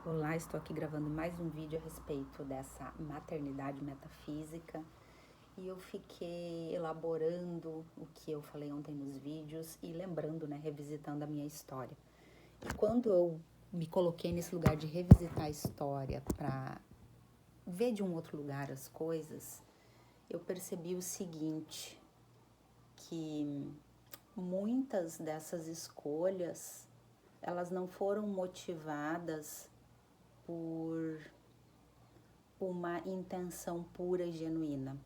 Olá, estou aqui gravando mais um vídeo a respeito dessa maternidade metafísica e eu fiquei elaborando o que eu falei ontem nos vídeos e lembrando, revisitando a minha história. E quando eu me coloquei nesse lugar de revisitar a história para ver de um outro lugar as coisas, eu percebi o seguinte, que muitas dessas escolhas, elas não foram motivadas por uma intenção pura e genuína,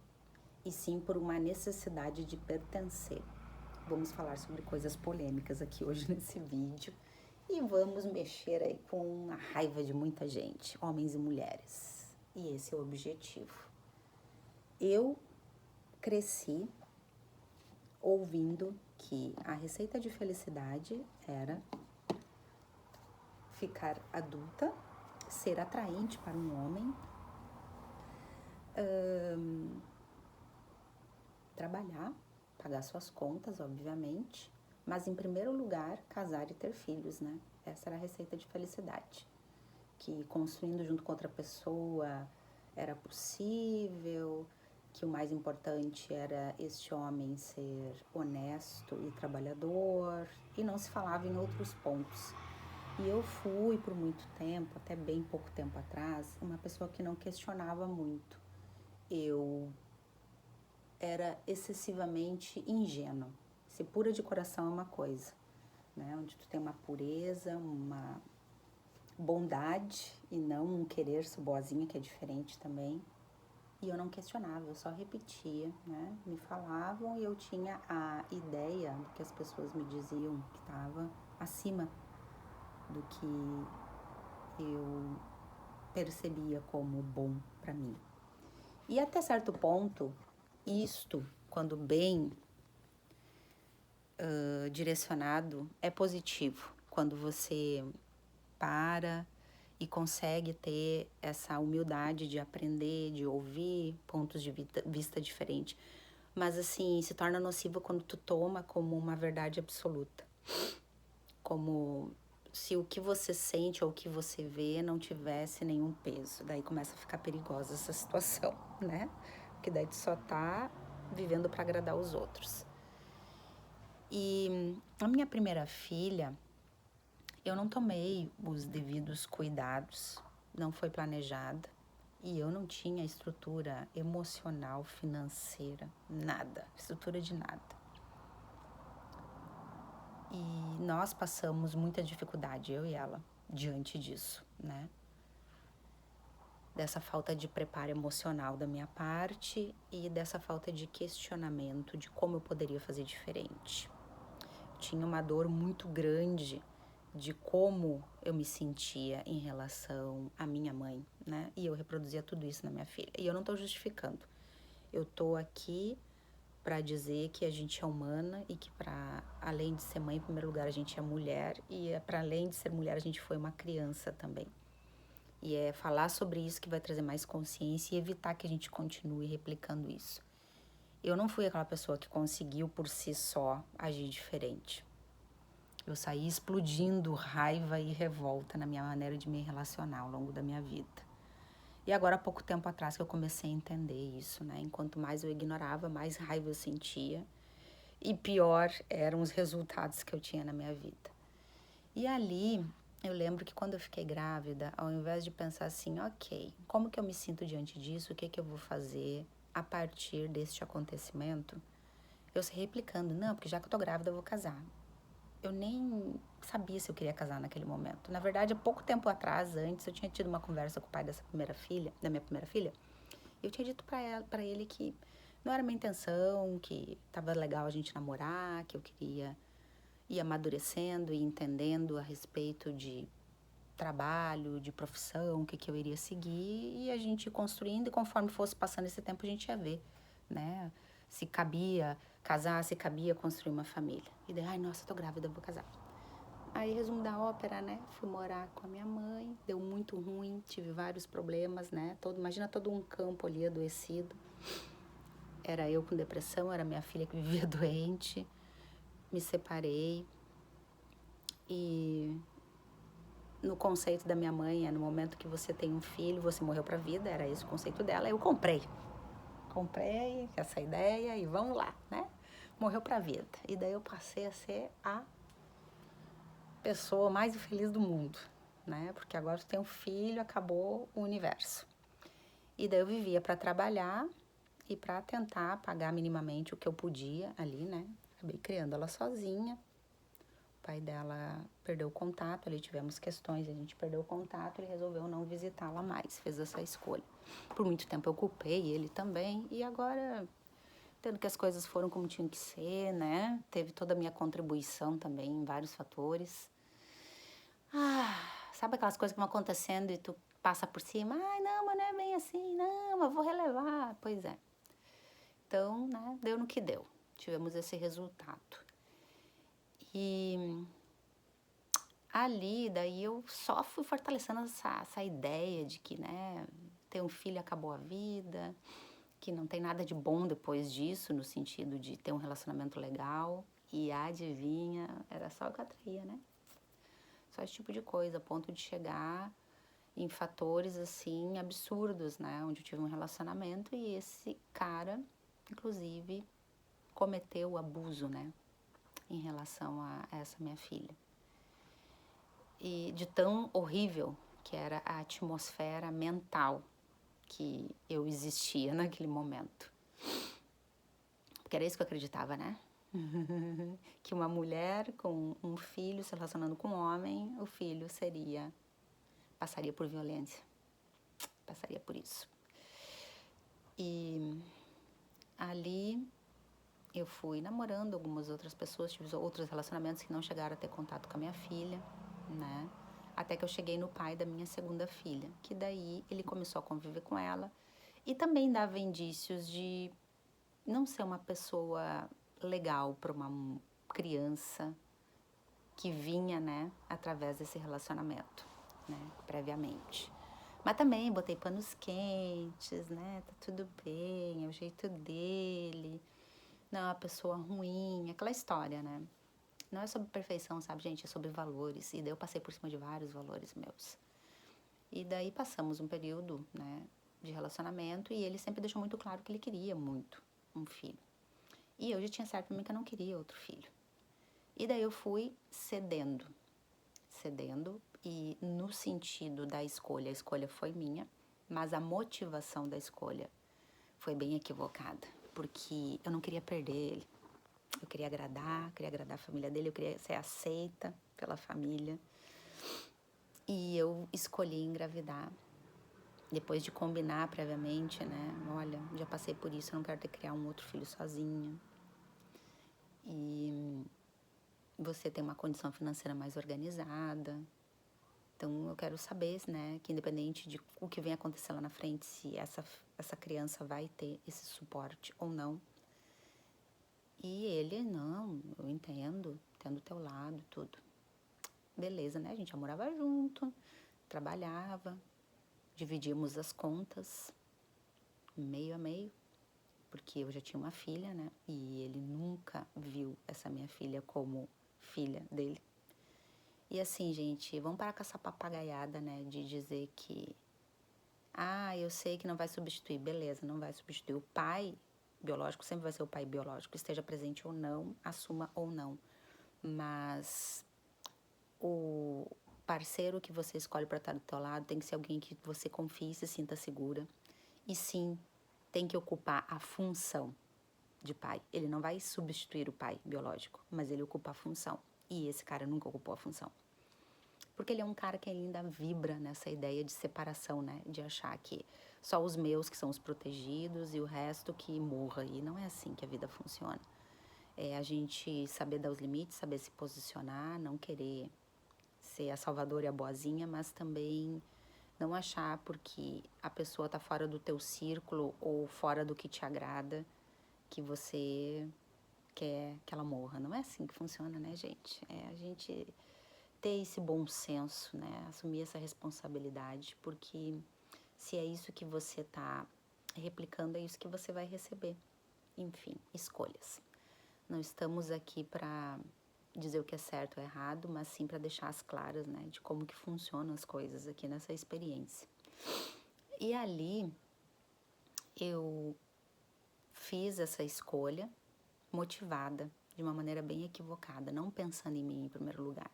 e sim por uma necessidade de pertencer. Vamos falar sobre coisas polêmicas aqui hoje nesse vídeo e vamos mexer aí com a raiva de muita gente, homens e mulheres. E esse é o objetivo. Eu cresci ouvindo que a receita de felicidade era ficar adulta, ser atraente para um homem, trabalhar, pagar suas contas, obviamente, mas em primeiro lugar, casar e ter filhos, né? Essa era a receita de felicidade. Que construindo junto com outra pessoa era possível, que o mais importante era este homem ser honesto e trabalhador, e não se falava em outros pontos. E eu fui por muito tempo, até bem pouco tempo atrás, uma pessoa que não questionava muito. Eu era excessivamente ingênua. Ser pura de coração é uma coisa, né? Onde tu tem uma pureza, uma bondade e não um querer ser boazinha, que é diferente também. E eu não questionava, eu só repetia, né? Me falavam e eu tinha a ideia do que as pessoas me diziam que estava acima do que eu percebia como bom para mim. E até certo ponto, isto, quando bem direcionado, é positivo. Quando você para e consegue ter essa humildade de aprender, de ouvir pontos de vista diferentes. Mas assim, se torna nocivo quando tu toma como uma verdade absoluta. Como se o que você sente ou o que você vê não tivesse nenhum peso. Daí começa a ficar perigosa essa situação, né? Porque daí tu só tá vivendo para agradar os outros. E a minha primeira filha, eu não tomei os devidos cuidados, não foi planejada e eu não tinha estrutura emocional, financeira, nada, estrutura de nada. E nós passamos muita dificuldade, eu e ela, diante disso, né? Dessa falta de preparo emocional da minha parte e dessa falta de questionamento de como eu poderia fazer diferente. Tinha uma dor muito grande de como eu me sentia em relação à minha mãe, né? E eu reproduzia tudo isso na minha filha. E eu não tô justificando. Eu tô aqui para dizer que a gente é humana e que para além de ser mãe, em primeiro lugar, a gente é mulher e para além de ser mulher, a gente foi uma criança também. E é falar sobre isso que vai trazer mais consciência e evitar que a gente continue replicando isso. Eu não fui aquela pessoa que conseguiu por si só agir diferente. Eu saí explodindo raiva e revolta na minha maneira de me relacionar ao longo da minha vida. E agora, há pouco tempo atrás, que eu comecei a entender isso, né? Enquanto mais eu ignorava, mais raiva eu sentia. E pior eram os resultados que eu tinha na minha vida. E ali, eu lembro que quando eu fiquei grávida, ao invés de pensar assim, ok, como que eu me sinto diante disso? O que que eu vou fazer a partir deste acontecimento? Eu saí replicando, não, porque já que eu tô grávida, eu vou casar. Eu nem sabia se eu queria casar naquele momento. Na verdade, há pouco tempo atrás, antes, eu tinha tido uma conversa com o pai da minha primeira filha. Eu tinha dito para ele que não era minha intenção, que tava legal a gente namorar, que eu queria ir amadurecendo e entendendo a respeito de trabalho, de profissão, o que eu iria seguir, e a gente ia construindo, e conforme fosse passando esse tempo, a gente ia ver, né? Se cabia casar, se cabia construir uma família. E daí, ai, nossa, tô grávida, vou casar. Aí, resumo da ópera, né? Fui morar com a minha mãe, deu muito ruim, tive vários problemas, né? Imagina todo um campo ali adoecido. Era eu com depressão, era minha filha que vivia doente. Me separei e no conceito da minha mãe, no momento que você tem um filho, você morreu pra vida, era esse o conceito dela, eu comprei essa ideia e vamos lá, né? Morreu pra vida. E daí eu passei a ser a pessoa mais feliz do mundo, né? Porque agora tu tem um filho, acabou o universo. E daí eu vivia para trabalhar e para tentar pagar minimamente o que eu podia ali, né? Acabei criando ela sozinha. O pai dela perdeu o contato, ali tivemos questões, a gente perdeu o contato, ele resolveu não visitá-la mais, fez essa escolha. Por muito tempo eu culpei ele também, e agora, tendo que as coisas foram como tinham que ser, né? Teve toda a minha contribuição também em vários fatores. Sabe aquelas coisas que vão acontecendo e tu passa por cima? Ai, não, mas não é bem assim, não, mas vou relevar. Pois é. Então, né, deu no que deu. Tivemos esse resultado. E ali, daí eu só fui fortalecendo essa ideia de que, né, ter um filho acabou a vida, que não tem nada de bom depois disso, no sentido de ter um relacionamento legal. E adivinha, era só o que eu atraía, né? Só esse tipo de coisa, a ponto de chegar em fatores, assim, absurdos, né? Onde eu tive um relacionamento e esse cara, inclusive, cometeu abuso, né? Em relação a essa minha filha. E de tão horrível que era a atmosfera mental que eu existia naquele momento. Porque era isso que eu acreditava, né? Que uma mulher com um filho se relacionando com um homem, o filho passaria por violência. Passaria por isso. E ali eu fui namorando algumas outras pessoas, tive outros relacionamentos que não chegaram a ter contato com a minha filha, né? Até que eu cheguei no pai da minha segunda filha, que daí ele começou a conviver com ela e também dava indícios de não ser uma pessoa legal para uma criança que vinha, né, através desse relacionamento, né, previamente. Mas também botei panos quentes, né, tá tudo bem, é o jeito dele, não é uma pessoa ruim, aquela história, né. Não é sobre perfeição, sabe, gente, é sobre valores, e daí eu passei por cima de vários valores meus. E daí passamos um período, né, de relacionamento e ele sempre deixou muito claro que ele queria muito um filho. E eu já tinha certo pra mim que eu não queria outro filho. E daí eu fui cedendo, e no sentido da escolha, a escolha foi minha, mas a motivação da escolha foi bem equivocada, porque eu não queria perder ele. Eu queria agradar a família dele, eu queria ser aceita pela família. E eu escolhi engravidar, depois de combinar previamente, né? Olha, já passei por isso, eu não quero ter que criar um outro filho sozinha. E você tem uma condição financeira mais organizada. Então, eu quero saber, né, que independente de o que vem acontecer lá na frente, se essa criança vai ter esse suporte ou não. E ele, não, eu entendo o teu lado, tudo. Beleza, né? A gente já morava junto, trabalhava, dividíamos as contas, meio a meio, porque eu já tinha uma filha, né? E ele nunca viu essa minha filha como filha dele. E assim, gente, vamos parar com essa papagaiada, né? De dizer que, eu sei que não vai substituir. Beleza, não vai substituir. O pai biológico sempre vai ser o pai biológico, esteja presente ou não, assuma ou não. Mas o parceiro que você escolhe para estar do teu lado tem que ser alguém que você confie e se sinta segura. E sim, tem que ocupar a função de pai. Ele não vai substituir o pai biológico, mas ele ocupa a função. E esse cara nunca ocupou a função. Porque ele é um cara que ainda vibra nessa ideia de separação, né? De achar que só os meus que são os protegidos e o resto que morra. E não é assim que a vida funciona. É a gente saber dar os limites, saber se posicionar, não querer ser a salvadora e a boazinha, mas também não achar porque a pessoa tá fora do teu círculo ou fora do que te agrada que você quer que ela morra. Não é assim que funciona, né, gente? É a gente ter esse bom senso, né? Assumir essa responsabilidade, porque se é isso que você tá replicando, é isso que você vai receber. Enfim, escolhas. Não estamos aqui para dizer o que é certo ou errado, mas sim para deixar as claras, né, de como que funcionam as coisas aqui nessa experiência. E ali eu fiz essa escolha motivada, de uma maneira bem equivocada, não pensando em mim em primeiro lugar.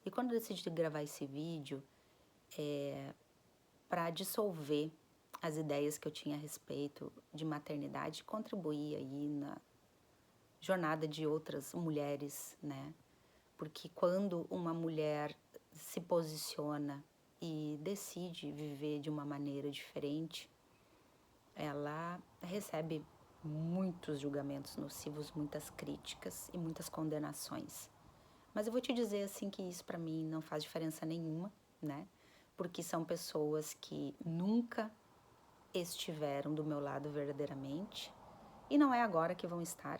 E quando eu decidi gravar esse vídeo, para dissolver as ideias que eu tinha a respeito de maternidade, contribuir aí na jornada de outras mulheres, né? Porque quando uma mulher se posiciona e decide viver de uma maneira diferente, ela recebe muitos julgamentos nocivos, muitas críticas e muitas condenações. Mas eu vou te dizer assim que isso para mim não faz diferença nenhuma, né? Porque são pessoas que nunca estiveram do meu lado verdadeiramente e não é agora que vão estar,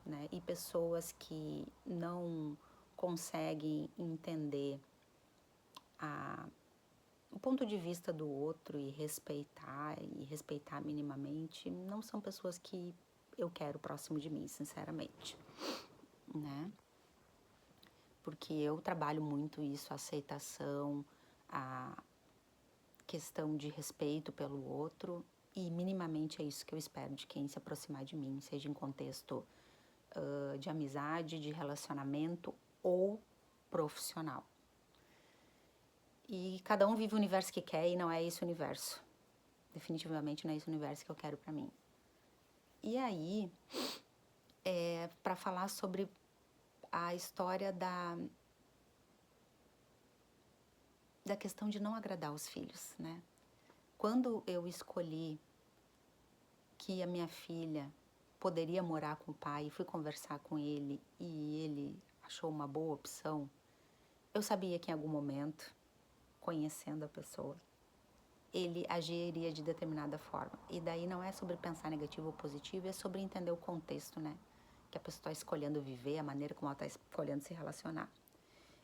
né? E pessoas que não conseguem entender o ponto de vista do outro e respeitar minimamente, não são pessoas que eu quero próximo de mim, sinceramente, né? Porque eu trabalho muito isso, a aceitação, a questão de respeito pelo outro, e minimamente é isso que eu espero de quem se aproximar de mim, seja em contexto de amizade, de relacionamento ou profissional. E cada um vive o universo que quer e não é esse o universo. Definitivamente não é esse o universo que eu quero para mim. E aí, para falar sobre a história da questão de não agradar os filhos, né? Quando eu escolhi que a minha filha poderia morar com o pai, fui conversar com ele e ele achou uma boa opção, eu sabia que em algum momento, conhecendo a pessoa, ele agiria de determinada forma. E daí não é sobre pensar negativo ou positivo, é sobre entender o contexto, né? Que a pessoa está escolhendo viver, a maneira como ela está escolhendo se relacionar.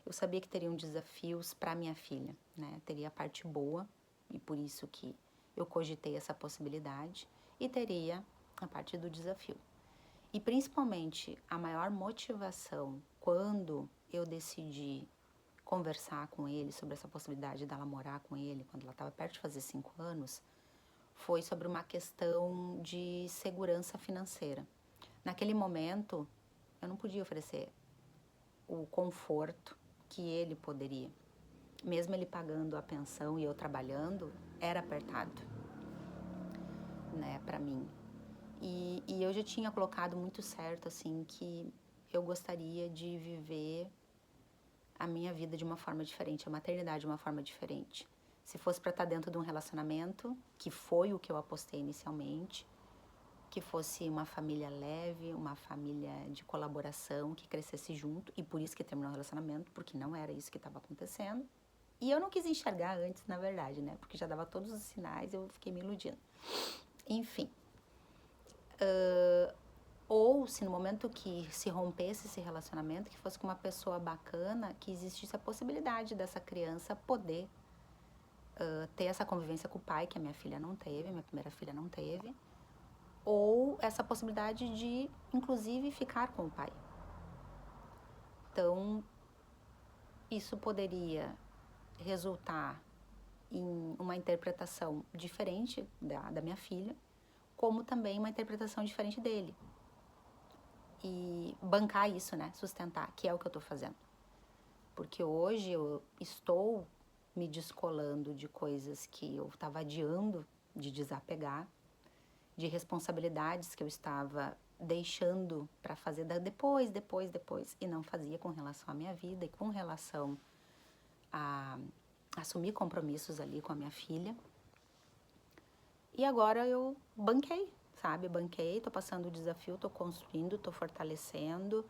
Eu sabia que teriam desafios para minha filha, né? Teria a parte boa, e por isso que eu cogitei essa possibilidade, e teria a parte do desafio. E principalmente a maior motivação quando eu decidi conversar com ele sobre essa possibilidade dela morar com ele, quando ela estava perto de fazer 5 anos, foi sobre uma questão de segurança financeira. Naquele momento, eu não podia oferecer o conforto que ele poderia. Mesmo ele pagando a pensão e eu trabalhando, era apertado, né, para mim. E eu já tinha colocado muito certo, assim, que eu gostaria de viver a minha vida de uma forma diferente, a maternidade de uma forma diferente. Se fosse para estar dentro de um relacionamento, que foi o que eu apostei inicialmente, que fosse uma família leve, uma família de colaboração, que crescesse junto, e por isso que terminou o relacionamento, porque não era isso que estava acontecendo. E eu não quis enxergar antes, na verdade, né? Porque já dava todos os sinais, eu fiquei me iludindo. Enfim. Ou se no momento que se rompesse esse relacionamento, que fosse com uma pessoa bacana, que existisse a possibilidade dessa criança poder ter essa convivência com o pai, que a minha filha não teve, minha primeira filha não teve, ou essa possibilidade de, inclusive, ficar com o pai. Então, isso poderia resultar em uma interpretação diferente da minha filha, como também uma interpretação diferente dele. E bancar isso, né? Sustentar, que é o que eu tô fazendo. Porque hoje eu estou me descolando de coisas que eu estava adiando de desapegar, de responsabilidades que eu estava deixando para fazer depois, e não fazia com relação à minha vida e com relação a assumir compromissos ali com a minha filha. E agora eu banquei, sabe? Banquei, tô passando o desafio, tô construindo, tô fortalecendo,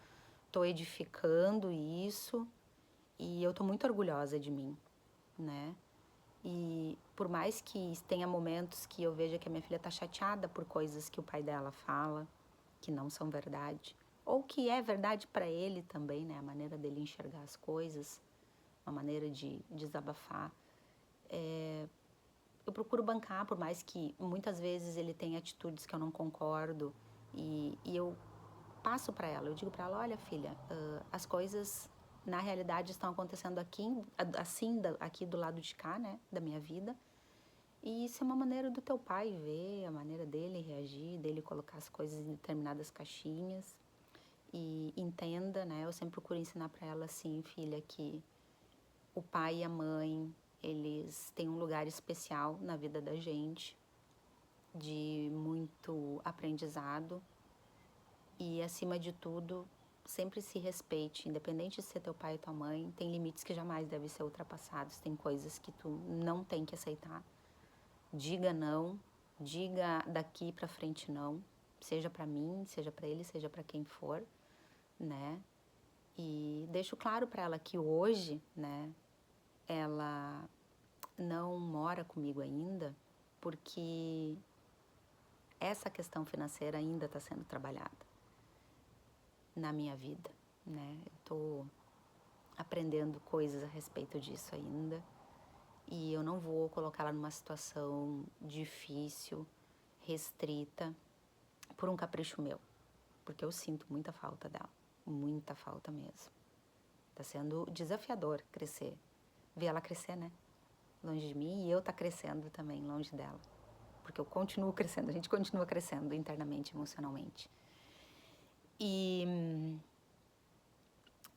tô edificando isso. E eu tô muito orgulhosa de mim, né? E por mais que tenha momentos que eu veja que a minha filha tá chateada por coisas que o pai dela fala, que não são verdade, ou que é verdade para ele também, né? A maneira dele enxergar as coisas, uma maneira de desabafar. Eu procuro bancar, por mais que muitas vezes ele tenha atitudes que eu não concordo, e eu passo para ela, eu digo para ela, olha filha, as coisas na realidade estão acontecendo aqui, assim, aqui do lado de cá, né, da minha vida. E isso é uma maneira do teu pai ver, a maneira dele reagir, dele colocar as coisas em determinadas caixinhas. E entenda, né, eu sempre procuro ensinar para ela assim, filha, que o pai e a mãe, eles têm um lugar especial na vida da gente, de muito aprendizado. E acima de tudo, sempre se respeite, independente de ser teu pai ou tua mãe, tem limites que jamais devem ser ultrapassados, tem coisas que tu não tem que aceitar. Diga não, diga daqui pra frente não, seja pra mim, seja pra ele, seja pra quem for, né? E deixo claro pra ela que hoje, né, ela não mora comigo ainda, porque essa questão financeira ainda está sendo trabalhada na minha vida, né? Eu tô aprendendo coisas a respeito disso ainda e eu não vou colocá-la numa situação difícil, restrita, por um capricho meu, porque eu sinto muita falta dela, muita falta mesmo. Tá sendo desafiador crescer, ver ela crescer, né? Longe de mim e eu tá crescendo também longe dela, porque eu continuo crescendo, a gente continua crescendo internamente, emocionalmente. E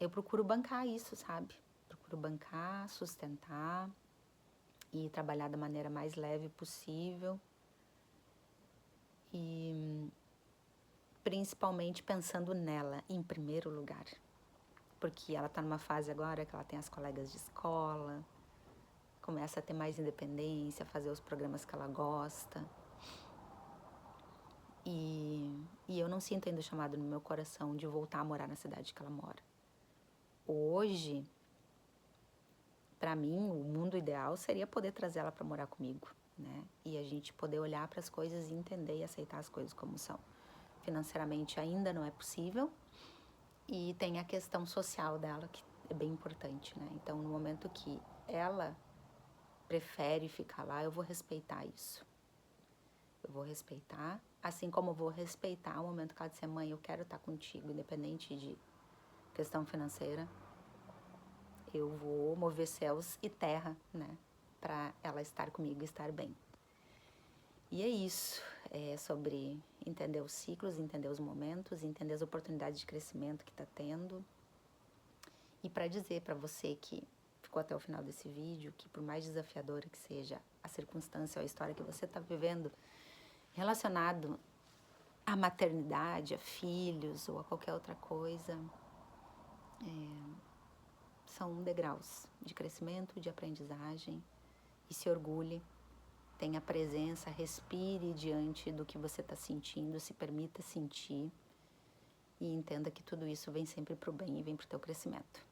eu procuro bancar isso, sabe? Procuro bancar, sustentar e trabalhar da maneira mais leve possível. E principalmente pensando nela em primeiro lugar. Porque ela tá numa fase agora que ela tem as colegas de escola, começa a ter mais independência, fazer os programas que ela gosta. E eu não sinto ainda o chamado no meu coração de voltar a morar na cidade que ela mora. Hoje, para mim, o mundo ideal seria poder trazer ela para morar comigo, né? E a gente poder olhar para as coisas e entender e aceitar as coisas como são. Financeiramente ainda não é possível e tem a questão social dela que é bem importante, né? Então, no momento que ela prefere ficar lá, eu vou respeitar isso. Eu vou respeitar, assim como eu vou respeitar o momento que ela disser, mãe, eu quero estar contigo, independente de questão financeira. Eu vou mover céus e terra, né, para ela estar comigo e estar bem. E é isso, é sobre entender os ciclos, entender os momentos, entender as oportunidades de crescimento que está tendo. E para dizer para você que ficou até o final desse vídeo, que por mais desafiadora que seja a circunstância ou a história que você está vivendo, relacionado à maternidade, a filhos ou a qualquer outra coisa, são degraus de crescimento, de aprendizagem, e se orgulhe, tenha presença, respire diante do que você está sentindo, se permita sentir e entenda que tudo isso vem sempre para o bem e vem para o teu crescimento.